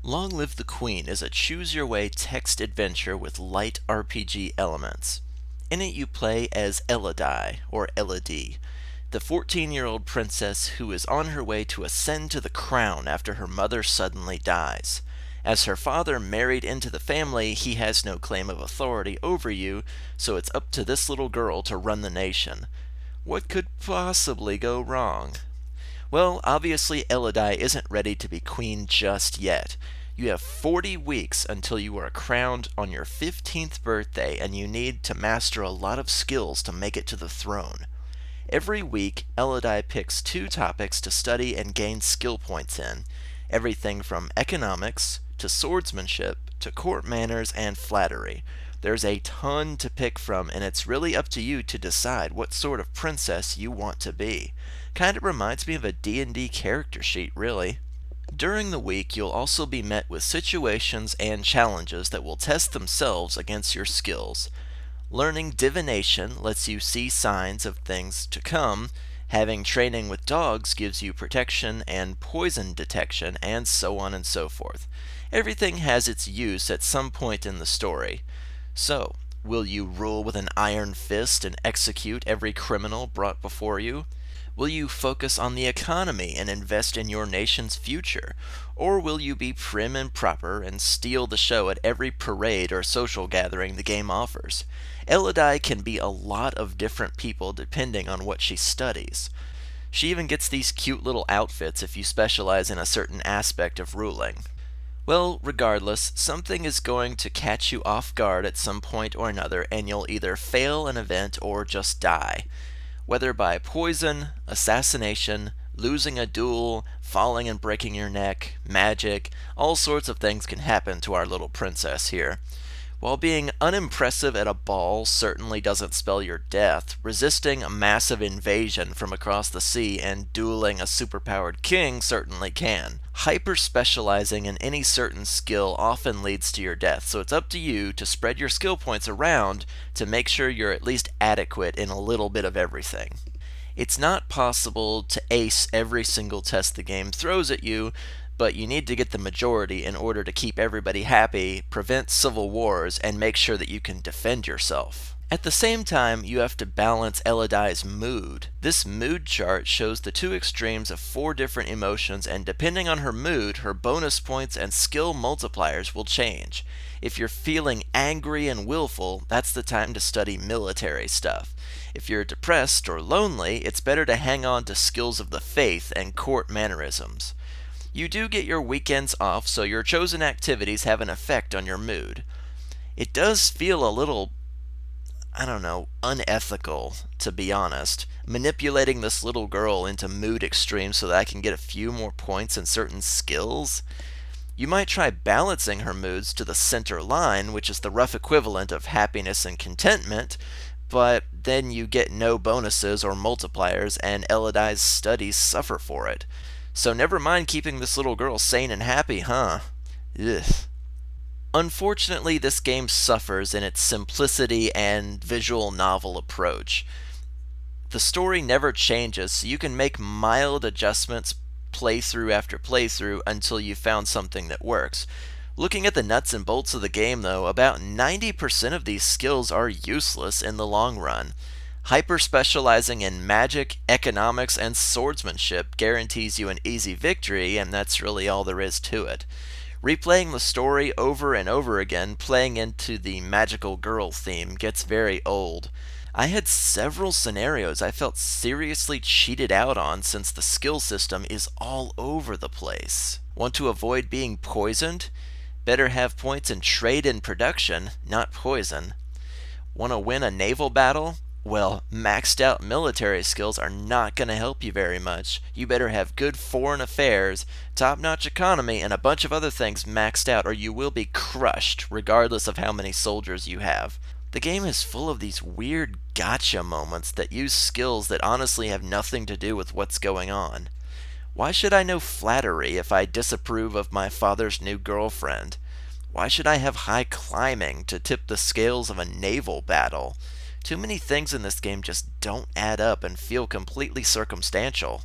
Long Live the Queen is a choose-your-way text adventure with light RPG elements. In it you play as Elodie, or Elodie, the 14-year-old princess who is on her way to ascend to the crown after her mother suddenly dies. As her father married into the family, he has no claim of authority over you, so it's up to this little girl to run the nation. What could possibly go wrong? Well, obviously Elodie isn't ready to be queen just yet. You have 40 weeks until you are crowned on your 15th birthday, and you need to master a lot of skills to make it to the throne. Every week, Elodie picks two topics to study and gain skill points in. Everything from economics, to swordsmanship, to court manners and flattery. There's a ton to pick from, and it's really up to you to decide what sort of princess you want to be. Kind of reminds me of a D&D character sheet, really. During the week, you'll also be met with situations and challenges that will test themselves against your skills. Learning divination lets you see signs of things to come. Having training with dogs gives you protection and poison detection, and so on and so forth. Everything has its use at some point in the story. So, will you rule with an iron fist and execute every criminal brought before you? Will you focus on the economy and invest in your nation's future? Or will you be prim and proper and steal the show at every parade or social gathering the game offers? Elodie can be a lot of different people depending on what she studies. She even gets these cute little outfits if you specialize in a certain aspect of ruling. Well, regardless, something is going to catch you off guard at some point or another, and you'll either fail an event or just die. Whether by poison, assassination, losing a duel, falling and breaking your neck, magic, all sorts of things can happen to our little princess here. While being unimpressive at a ball certainly doesn't spell your death, resisting a massive invasion from across the sea and dueling a superpowered king certainly can. Hyper-specializing in any certain skill often leads to your death, so it's up to you to spread your skill points around to make sure you're at least adequate in a little bit of everything. It's not possible to ace every single test the game throws at you, but you need to get the majority in order to keep everybody happy, prevent civil wars, and make sure that you can defend yourself. At the same time, you have to balance Elodie's mood. This mood chart shows the two extremes of 4 different emotions, and depending on her mood, her bonus points and skill multipliers will change. If you're feeling angry and willful, that's the time to study military stuff. If you're depressed or lonely, it's better to hang on to skills of the faith and court mannerisms. You do get your weekends off, so your chosen activities have an effect on your mood. It does feel a little, unethical, to be honest, manipulating this little girl into mood extremes so that I can get a few more points in certain skills. You might try balancing her moods to the center line, which is the rough equivalent of happiness and contentment, but then you get no bonuses or multipliers, and Elodie's studies suffer for it. So never mind keeping this little girl sane and happy, huh? Ugh. Unfortunately, this game suffers in its simplicity and visual novel approach. The story never changes, so you can make mild adjustments playthrough after playthrough until you found something that works. Looking at the nuts and bolts of the game, though, about 90% of these skills are useless in the long run. Hyper-specializing in magic, economics, and swordsmanship guarantees you an easy victory, and that's really all there is to it. Replaying the story over and over again, playing into the magical girl theme, gets very old. I had several scenarios I felt seriously cheated out on since the skill system is all over the place. Want to avoid being poisoned? Better have points in trade and production, not poison. Want to win a naval battle? Well, maxed out military skills are not going to help you very much. You better have good foreign affairs, top-notch economy, and a bunch of other things maxed out, or you will be crushed, regardless of how many soldiers you have. The game is full of these weird gotcha moments that use skills that honestly have nothing to do with what's going on. Why should I know flattery if I disapprove of my father's new girlfriend? Why should I have high climbing to tip the scales of a naval battle? Too many things in this game just don't add up and feel completely circumstantial.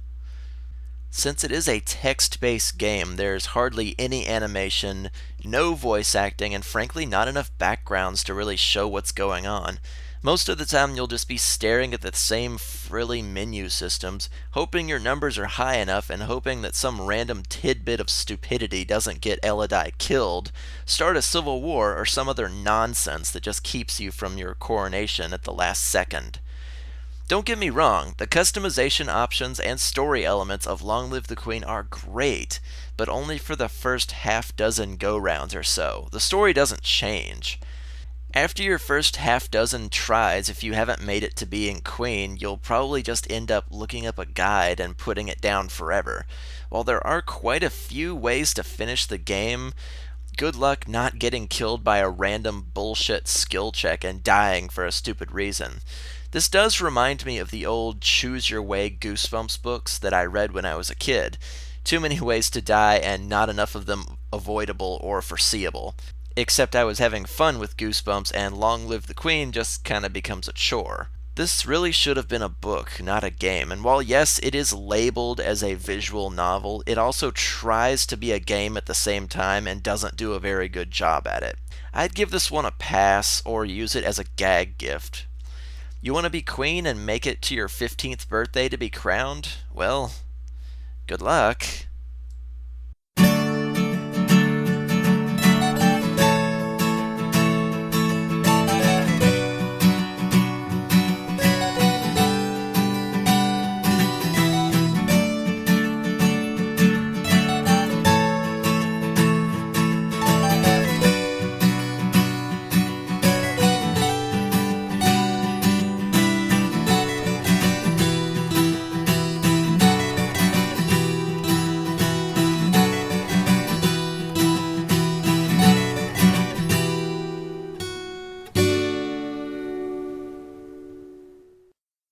Since it is a text-based game, there's hardly any animation, no voice acting, and frankly not enough backgrounds to really show what's going on. Most of the time you'll just be staring at the same frilly menu systems, hoping your numbers are high enough and hoping that some random tidbit of stupidity doesn't get Elodie killed, start a civil war, or some other nonsense that just keeps you from your coronation at the last second. Don't get me wrong, the customization options and story elements of Long Live the Queen are great, but only for the first half dozen go-rounds or so. The story doesn't change. After your first half dozen tries, if you haven't made it to being queen, you'll probably just end up looking up a guide and putting it down forever. While there are quite a few ways to finish the game, good luck not getting killed by a random bullshit skill check and dying for a stupid reason. This does remind me of the old Choose Your Way Goosebumps books that I read when I was a kid. Too many ways to die and not enough of them avoidable or foreseeable. Except I was having fun with Goosebumps and Long Live the Queen just kinda becomes a chore. This really should have been a book, not a game, and while yes, it is labeled as a visual novel, it also tries to be a game at the same time and doesn't do a very good job at it. I'd give this one a pass or use it as a gag gift. You want to be queen and make it to your 15th birthday to be crowned? Well, good luck.